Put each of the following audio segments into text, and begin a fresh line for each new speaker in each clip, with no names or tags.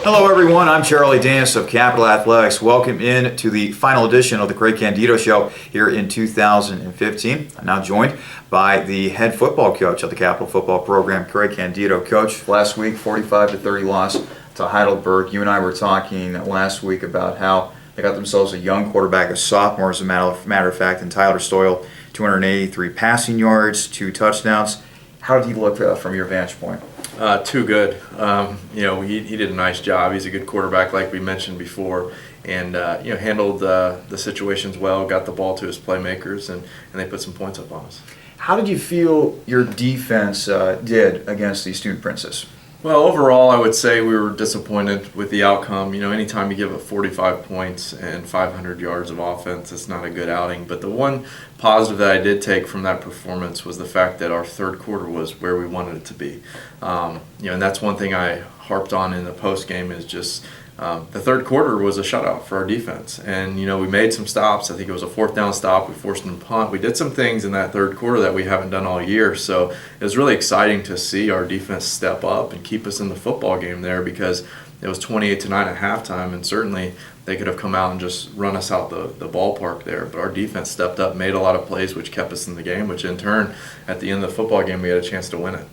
Hello everyone, I'm Charlie Danis of Capital Athletics. Welcome in to the final edition of the Craig Candeto Show here in 2015. I'm now joined by the head football coach of the Capital Football Program, Craig Candeto. Coach, last week 45-30 loss to Heidelberg. You and I were talking last week about how they got themselves a young quarterback, a sophomore as a matter of fact, and Tyler Stoyle, 283 passing yards, 2 touchdowns. How did he look from your vantage point?
Too good. He did a nice job. He's a good quarterback, like we mentioned before, and handled the situations well. Got the ball to his playmakers, and they put some points up on us.
How did you feel your defense did against the Student Princes?
Well, overall, I would say we were disappointed with the outcome. Anytime you give up 45 points and 500 yards of offense, it's not a good outing. But the one positive that I did take from that performance was the fact that our third quarter was where we wanted it to be. And that's one thing I harped on in the post game is just the third quarter was a shutout for our defense. And, we made some stops. I think it was a 4th down stop. We forced them to punt. We did some things in that third quarter that we haven't done all year. So it was really exciting to see our defense step up and keep us in the football game there because it was 28-9 at halftime. And certainly they could have come out and just run us out the ballpark there. But our defense stepped up, made a lot of plays, which kept us in the game, which in turn, at the end of the football game, we had a chance to win it.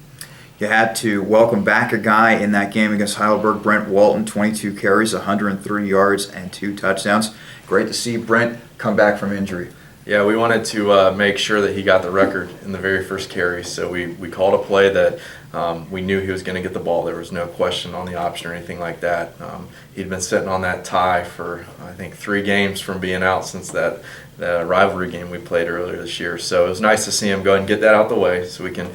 You had to welcome back a guy in that game against Heidelberg, Brent Walton, 22 carries, 103 yards, and 2 touchdowns. Great to see Brent come back from injury.
Yeah, we wanted to make sure that he got the record in the very first carry, so we called a play that we knew he was going to get the ball. There was no question on the option or anything like that. He'd been sitting on that tie for, I think, 3 games from being out since that rivalry game we played earlier this year. So it was nice to see him go ahead and get that out the way so we can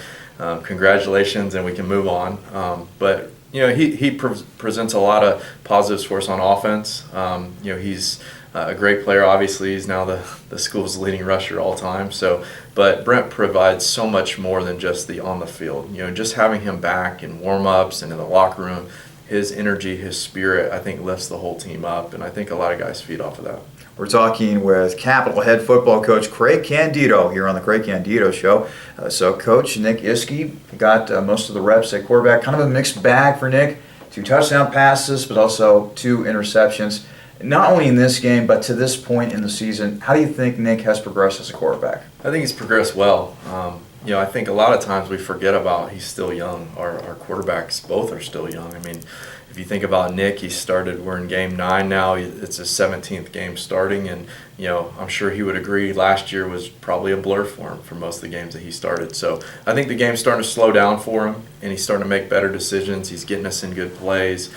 congratulations and we can move on. But he presents a lot of positives for us on offense. He's a great player. Obviously, he's now the school's leading rusher all time. But Brent provides so much more than just the on the field. Just having him back in warm-ups and in the locker room, his energy, his spirit, I think lifts the whole team up, and I think a lot of guys feed off of that.
We're talking with Capital head football coach Craig Candeto here on the Craig Candeto Show. So Coach Nick Iskey got most of the reps at quarterback. Kind of a mixed bag for Nick. 2 touchdown passes, but also 2 interceptions. Not only in this game, but to this point in the season, how do you think Nick has progressed as a quarterback?
I think he's progressed well. I think a lot of times we forget about he's still young. Our quarterbacks both are still young. I mean, if you think about Nick, we're in game 9 now. It's his 17th game starting, and I'm sure he would agree last year was probably a blur for him for most of the games that he started. So I think the game's starting to slow down for him, and he's starting to make better decisions. He's getting us in good plays.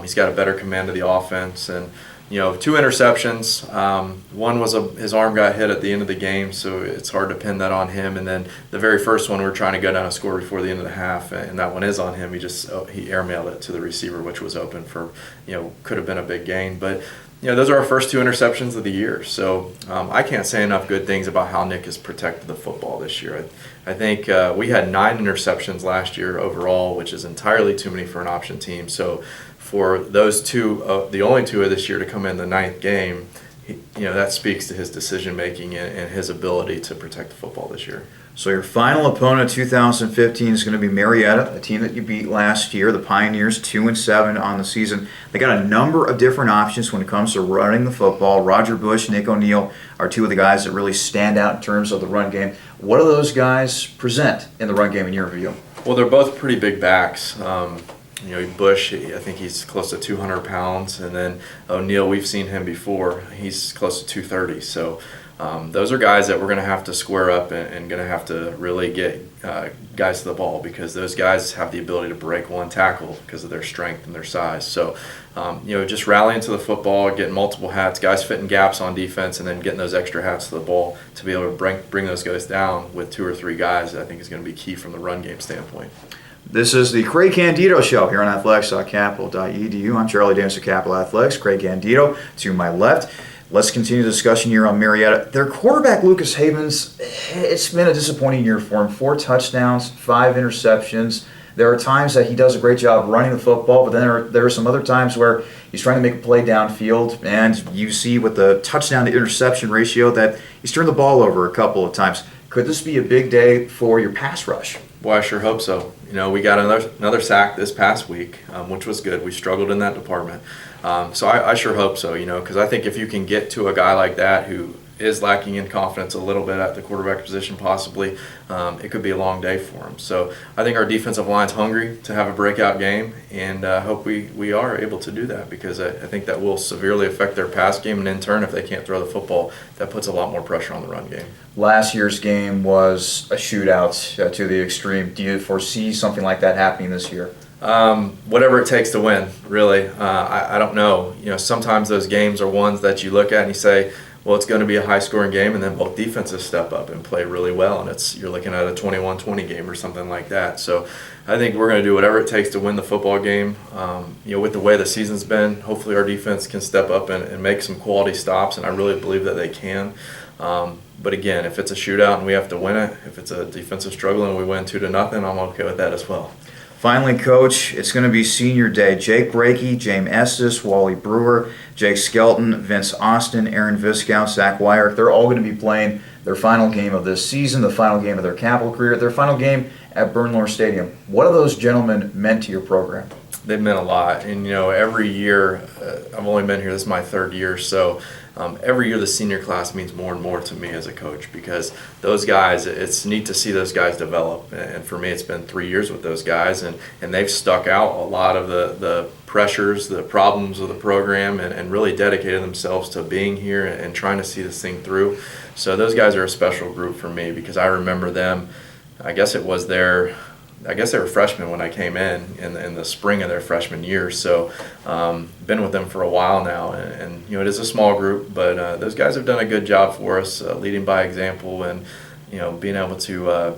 He's got a better command of the offense, and 2 interceptions. One was his arm got hit at the end of the game, so it's hard to pin that on him. And then the very first one, we're trying to go down a score before the end of the half, and that one is on him. He airmailed it to the receiver, which was open for, could have been a big gain. But those are our first 2 interceptions of the year. So I can't say enough good things about how Nick has protected the football this year. I think we had 9 interceptions last year overall, which is entirely too many for an option team. So for those 2, the only 2 of this year to come in the 9th game, that speaks to his decision making and his ability to protect the football this year.
So your final opponent 2015 is going to be Marietta, a team that you beat last year. The Pioneers 2-7 on the season. They got a number of different options when it comes to running the football. Roger Bush, Nick O'Neill are 2 of the guys that really stand out in terms of the run game. What do those guys present in the run game in your view?
Well, they're both pretty big backs. Bush, I think he's close to 200 pounds, and then O'Neill, we've seen him before. He's close to 230. So those are guys that we're going to have to square up and going to have to really get guys to the ball because those guys have the ability to break one tackle because of their strength and their size. So, just rallying to the football, getting multiple hats, guys fitting gaps on defense, and then getting those extra hats to the ball to be able to bring those guys down with 2 or 3 guys, I think is going to be key from the run game standpoint.
This is the Craig Candeto Show here on athletics.capital.edu. I'm Charlie Danis of Capital Athletics. Craig Candeto to my left. Let's continue the discussion here on Marietta. Their quarterback, Lucas Havens, it's been a disappointing year for him. 4 touchdowns, 5 interceptions. There are times that he does a great job running the football, but then there are some other times where he's trying to make a play downfield, and you see with the touchdown to interception ratio that he's turned the ball over a couple of times. Could this be a big day for your pass rush?
Well, I sure hope so. We got another sack this past week, which was good. We struggled in that department. So I sure hope so, because I think if you can get to a guy like that who is lacking in confidence a little bit at the quarterback position possibly, it could be a long day for him. So I think our defensive line's hungry to have a breakout game, and I hope we are able to do that, because I think that will severely affect their pass game, and in turn, if they can't throw the football, that puts a lot more pressure on the run game.
Last year's game was a shootout to the extreme. Do you foresee something like that happening this year?
Whatever it takes to win, really. I don't know. Sometimes those games are ones that you look at and you say, well, it's going to be a high-scoring game, and then both defenses step up and play really well, and you're looking at a 21-20 game or something like that. So I think we're going to do whatever it takes to win the football game. With the way the season's been, hopefully our defense can step up and make some quality stops, and I really believe that they can. But again, if it's a shootout and we have to win it, if it's a defensive struggle and we win 2-0, I'm okay with that as well.
Finally, Coach, it's going to be senior day. Jake Brakey, James Estes, Wally Brewer, Jake Skelton, Vince Austin, Aaron Viscout, Zach Wyrick. They're all going to be playing their final game of this season, the final game of their Capital career, their final game at Bernlohr Stadium. What have those gentlemen meant to your program?
They've meant a lot. And, every year, I've only been here, this is my third year, so every year the senior class means more and more to me as a coach, because those guys, it's neat to see those guys develop. And for me, it's been 3 years with those guys, and they've stuck out a lot of the pressures, the problems of the program, and really dedicated themselves to being here and trying to see this thing through. So those guys are a special group for me, because I remember them, I guess they were freshmen when I came in the spring of their freshman year. So been with them for a while now, and it is a small group, but those guys have done a good job for us, leading by example, and being able to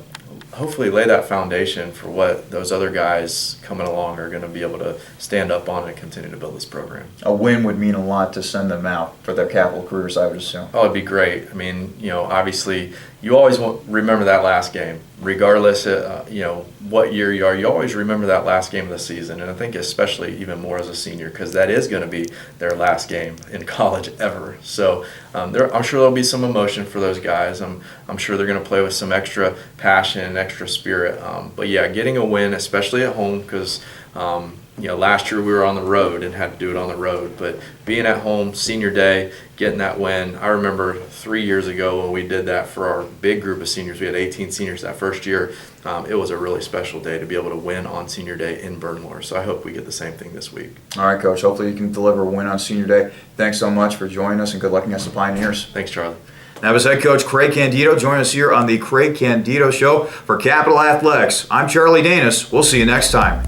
hopefully lay that foundation for what those other guys coming along are going to be able to stand up on and continue to build this program.
A win would mean a lot to send them out for their Capital careers, I would assume.
Oh, it'd be great. I mean, obviously, you always remember that last game, regardless of, what year you are. You always remember that last game of the season, and I think especially even more as a senior, because that is going to be their last game in college ever. So I'm sure there'll be some emotion for those guys. I'm sure they're going to play with some extra passion and extra spirit. But yeah, getting a win, especially at home, because last year we were on the road and had to do it on the road, but being at home, senior day, getting that win. I remember 3 years ago when we did that for our big group of seniors. We had 18 seniors that first year. It was a really special day to be able to win on senior day in Bernlohr. So I hope we get the same thing this week.
All right, Coach. Hopefully you can deliver a win on senior day. Thanks so much for joining us, and good luck against the Pioneers.
Thanks, Charlie.
That was head coach Craig Candeto. Join us here on the Craig Candeto Show for Capital Athletics. I'm Charlie Danis. We'll see you next time.